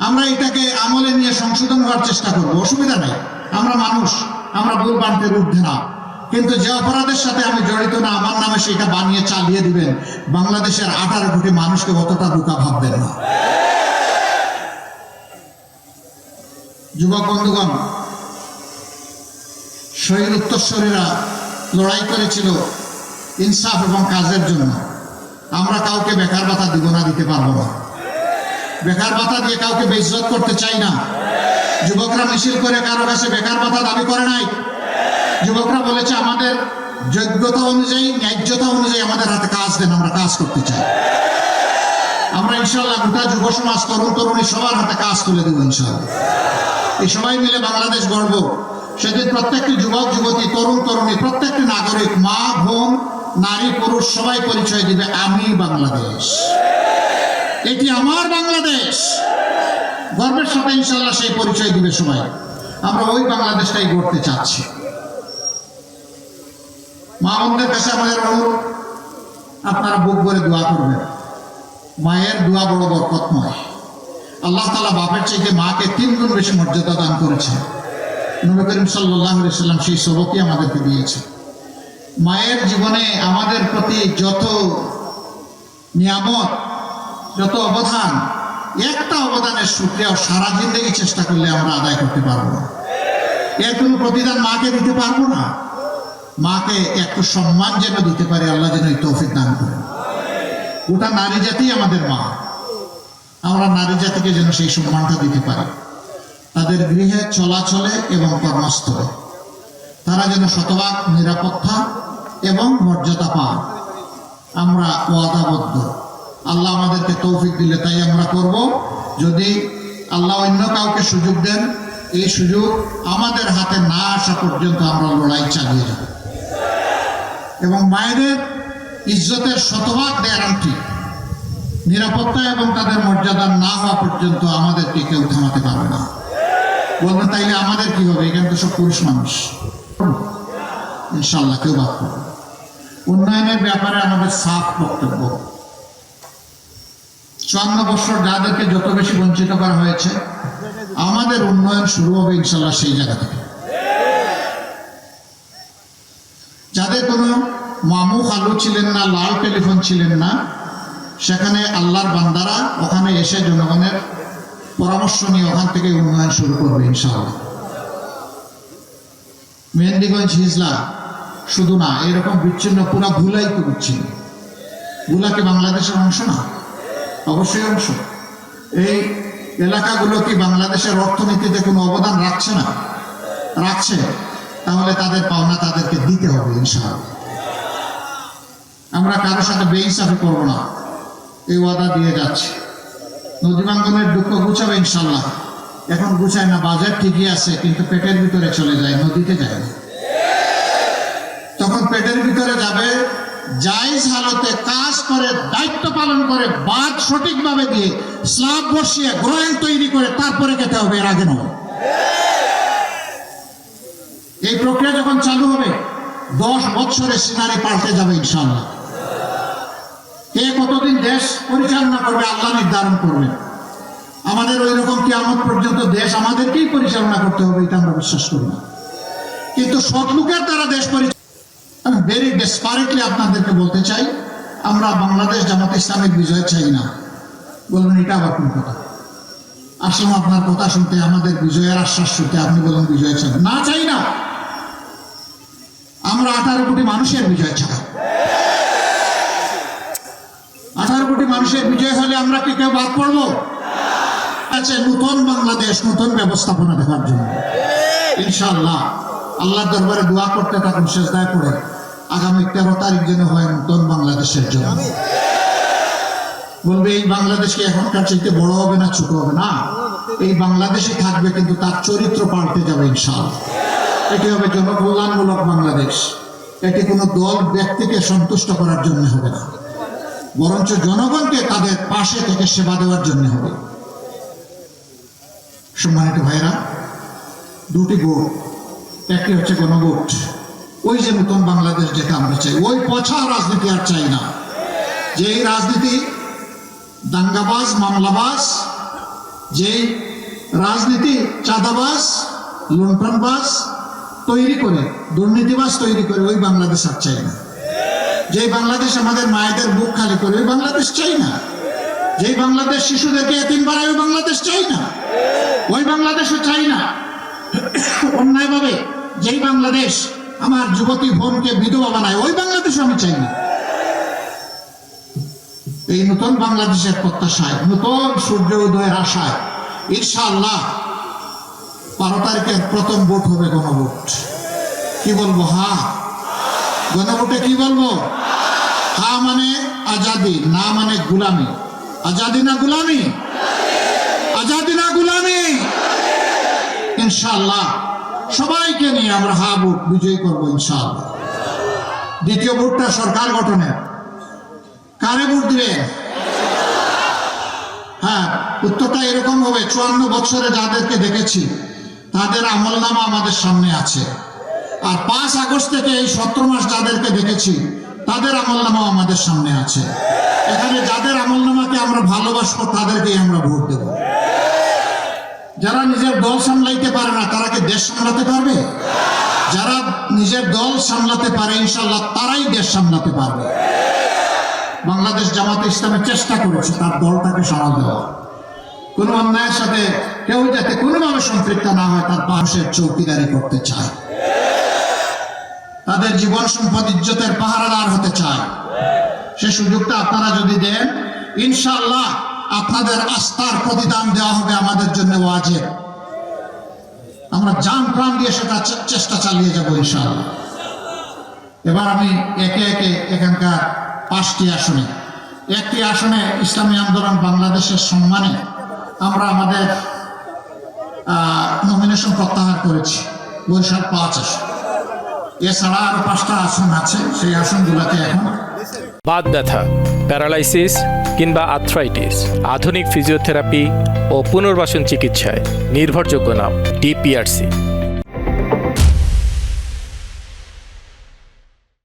আমরা এটাকে আমলে নিয়ে সংশোধন করার চেষ্টা করব, অসুবিধা নাই। আমরা মানুষ, আমরা ভুল বানতে ঊর্ধ্বে না। কিন্তু যে অপরাধের সাথে আমি জড়িত না, আমার নামে সেটা বানিয়ে চালিয়ে দিবেন, বাংলাদেশের 18 কোটি মানুষকে অতটা বোকা ভাববেন না। যুবক বন্ধুগণ, শহীদ উত্তরসূরিরা লড়াই করেছিল ইনসাফ এবং কাজের জন্য। আমরা কাউকে বেকার ভাতা দিব না, দিতে পারবো না। বেকার ভাতা দিয়ে কাউকে বেইজ্জত করতে চাই না। যুবকরা মিছিল করে কারো কাছে বেকার ভাতা দাবি করে নাই। যুবকরা বলেছে আমাদের যোগ্যতা অনুযায়ী, ন্যায্যতা অনুযায়ী আমাদের হাতে কাজ দেন, আমরা কাজ করতে চাই। আমরা ইনশাল্লাহ গোটা যুব সমাজ, তরুণ তরুণী সবার হাতে কাজ তুলে দেবো ইনশাল্লাহ। এই সবাই মিলে বাংলাদেশ গড়ব। সেদিন প্রত্যেকটি যুবক যুবতী, তরুণ তরুণী, প্রত্যেকটি নাগরিক, মা বোন, নারী পুরুষ সবাই পরিচয় দিবে আমি বাংলাদেশ, এটি আমার বাংলাদেশ। গর্বের সাথে ইনশাল্লাহ সেই পরিচয় দিবে সবাই। আমরা ওই বাংলাদেশটাই গড়তে চাচ্ছি। মা বোনদের কাছে আমাদের অনুরোধ, আপনারা বুক ভরে দোয়া করবেন। মায়ের দোয়া বড় বরকতময়। আল্লাহ তাআলা বাপের চাইতে মাকে 3 গুণ বেশি মর্যাদা দান করেছে। নবী করিম সাল্লাল্লাহু আলাইহি ওয়াসাল্লাম সেই সবকই আমাদেরকে দিয়েছে। মায়ের জীবনে আমাদের প্রতি যত নিয়ামত, যত অবদান, একটা অবদানের শুকরিয়া সারা জিন্দগি চেষ্টা করলে আমরা আদায় করতে পারবো না। এর কোনো প্রতিদান মাকে দিতে পারবো না। মাকে একটু সম্মান যেন দিতে পারে, আল্লাহ যেন এই তৌফিক দান করেন। গোটা নারী জাতি আমাদের মা। আমরা নারী জাতিকে যেন সেই সম্মানটা দিতে পারি। তাদের গৃহে চলাচলে এবং কর্মস্থলে তারা যেন শতভাগ নিরাপত্তা এবং মর্যাদা পান। আমরা ওয়াদাবদ্ধ। আল্লাহ আমাদেরকে তৌফিক দিলে তাই আমরা করব। যদি আল্লাহ অন্য কাউকে সুযোগ দেন, এই সুযোগ আমাদের হাতে না আসা পর্যন্ত আমরা লড়াই চালিয়ে যাব। এবং মায়েদের ইজ্জতের শতভাগ গ্যারান্টি, নিরাপত্তা এবং তাদের মর্যাদা না হওয়া পর্যন্ত আমাদেরকে কেউ থামাতে পারবে না। বলবেন তাইলে আমাদের কি হবে? এখানে তো সব পুরুষ মানুষ, ইনশাল্লাহ কেউ বাদ করবে। উন্নয়নের ব্যাপারে আমাদের সাফ বক্তব্য। 54 বছর যাদেরকে যত বেশি বঞ্চিত করা হয়েছে, আমাদের উন্নয়ন শুরু হবে ইনশাল্লাহ সেই জায়গা থেকে। যাদের কোনো মামু খালু ছিলেন না, লাল টেলিফোন ছিলেন না, সেখানে আল্লাহর বান্দারা ওখানে এসে জনগণের পরামর্শ নিয়ে ওখান থেকে উন্নয়ন শুরু করবে ইনশাআল্লাহ। মেহেন্দিগঞ্জ হিজলা শুধু না, এরকম বিচ্ছিন্ন পুরা ভুলাই তো বিচ্ছিন্ন। ভুলাকে বাংলাদেশের অংশ না? অবশ্যই অংশ। এই এলাকাগুলো কি বাংলাদেশের অর্থনীতিতে কোনো অবদান রাখছে না? রাখছে। তাহলে তাদের পাওনা তাদেরকে দিতে হবে ইনশাআল্লাহ। আমরা কারোর সাথে বেইনসাফি করবো না, এই ওয়াদা দিয়ে যাচ্ছি। নদীবাঙ্গনের দুঃখ গুছাবে ইনশাল্লাহ। এখন গুছায় না, বাজার ঠিকই আছে কিন্তু পেটের ভিতরে চলে যায়, নদীতে যায় না। তখন পেটের ভিতরে যাবে, জায়েজ হালতে কাজ করে, দায়িত্ব পালন করে, বাদ সঠিকভাবে দিয়ে, স্ল্যাব বসিয়ে, গ্রহণ তৈরি করে তারপরে খেতে হবে, এর আগে নয়। এই প্রক্রিয়া যখন চালু হবে, 10 বছরে সিনারি পাল্টে যাবে ইনশাআল্লাহ। কে কতদিন দেশ পরিচালনা করবে আল্লাহ নির্ধারণ করবেন। আমাদের ওই রকম কিয়ামত পর্যন্ত দেশ আমাদেরকেই পরিচালনা করতে হবে, এটা আমরা বিশ্বাস করি না। কিন্তু সৎলোকের দ্বারা দেশ পরিচালনা, আমি ভেরি ডেসপারেটলি আপনাদেরকে বলতে চাই, আমরা বাংলাদেশ জামাত ইসলামের বিজয় চাই না। বলবেন এটা আবার কোন কথা? আসলাম আপনার কথা শুনতে, আমাদের বিজয়ের আশ্বাস শুনতে, আপনি বলেন বিজয় চাই না? চাই না। আমরা 18 কোটি মানুষের বিজয় চাই। 18 কোটি মানুষের বিজয় হলে আমরা কি কেউ বাদ পড়বো? আছে নতুন বাংলাদেশ, নতুন ব্যবস্থাপনা দেখার জন্য ইনশাআল্লাহ। আল্লাহর দরবারে দোয়া করতে থাকুন, সেজদায় পড়ে। আগামী 13 তারিখ যেন হয় নতুন বাংলাদেশের জন্য। বলবে এই বাংলাদেশ কি এখনকার চাইতে বড় হবে না ছোট হবে? না, এই বাংলাদেশই থাকবে, কিন্তু তার চরিত্র পাল্টে যাবে ইনশাআল্লাহ। এটি হবে জনকল্যাণমূলক বাংলাদেশ। এটি কোনো দল ব্যক্তিকে সন্তুষ্ট করার জন্য হবে না, বরঞ্চ জনগণকে তাদের পাশে থেকে সেবা দেওয়ার জন্য হবে। সম্মানিত ভাইরা, 2টি ভোট, একটি হচ্ছে গণভোট। ওই যে নতুন বাংলাদেশ যেটা আমরা চাই, ওই পচা রাজনীতি আর চাই না। যে এই রাজনীতি দাঙ্গাবাজ, মামলাবাজ, যেই রাজনীতি চাঁদাবাজ লুণ্ঠনবাজ তৈরি করে, দুর্নীতিবাজ তৈরি করে, ওই বাংলাদেশ আর চাই না। যেই বাংলাদেশ আমাদের মায়েদের বুক খালি করে, ওই বাংলাদেশ চাই না। যেই বাংলাদেশ শিশুদেরকে এতিম বানায়, ওই বাংলাদেশ চাই না। ওই বাংলাদেশও চাই না। অন্যায়ভাবে যেই বাংলাদেশ আমার যুবতী বোনকে বিধবা বানায়, ওই বাংলাদেশও আমি চাই না। এই নতুন বাংলাদেশের প্রত্যাশায়, নতুন সূর্য উদয়ের আশায় ইনশাআল্লাহ 12 তারিখের প্রথম ভোট হবে গণভোট। কি বলবো? হা। গণভোটে কি বলবো? হা মানে আজাদি, না মানে গুলামি। আজাদি না গুলামি? আজাদি না গুলামি? ইনশাআল্লাহ সবাইকে নিয়ে আমরা হা ভোট বিজয়ী করবো ইনশাআল্লাহ। দ্বিতীয় ভোটটা সরকার গঠনের। কারে ভোট দিবে? হ্যাঁ, উত্তরটা এরকম হবে, 54 বছরে যাদেরকে দেখেছি তাদের আমলনামা আমাদের সামনে আছে। আর 5 আগস্ট থেকে এই 17 মাস যাদেরকে দেখেছি তাদের আমলনামা আমাদের সামনে আছে। এখানে যাদের আমলনামাকে আমরা ভালোবাসবো তাদেরকেই আমরা ভোট দেব। যারা নিজের দল সামলাইতে পারে না তারা কি দেশ সামলাতে পারবে? যারা নিজের দল সামলাতে পারে ইনশাআল্লাহ তারাই দেশ সামলাতে পারবে। বাংলাদেশ জামাতে ইসলামে চেষ্টা করেছে তার দলটাকে সামাল দেওয়া। কোনো অন্যায়ের সাথে কেউ যাতে কোনোভাবে সম্পৃক্ত না হয়, তার পাশের চৌকিদারি করতে চায়, তাদের জীবন সম্পদ ইজ্জতের পাহারাদার হতে চায়। সে সুযোগটা আপনারা যদি দেন ইনশাআল্লাহ আপনাদের আস্থার প্রতিদান দেওয়া হবে আমাদের জন্য ওয়াজিব। আমরা জান প্রাণ দিয়ে সেটা চেষ্টা চালিয়ে যাব ইনশাআল্লাহ। এবার আমি একে একে এখানকার 5টি আসনে, একটি আসনে ইসলামী আন্দোলন বাংলাদেশের সম্মানে আমরা আমাদের নমিনেশন প্রত্যাহার করেছি, বরিশাল 5 আসন। এছাড়া আরো 5টা আসন আছে, সেই আসনগুলোতে এখন বাত ব্যথা, প্যারালাইসিস কিংবা আর্থ্রাইটিস, আধুনিক ফিজিওথেরাপি ও পুনর্বাসন চিকিৎসায় নির্ভরযোগ্য নাম DPRC।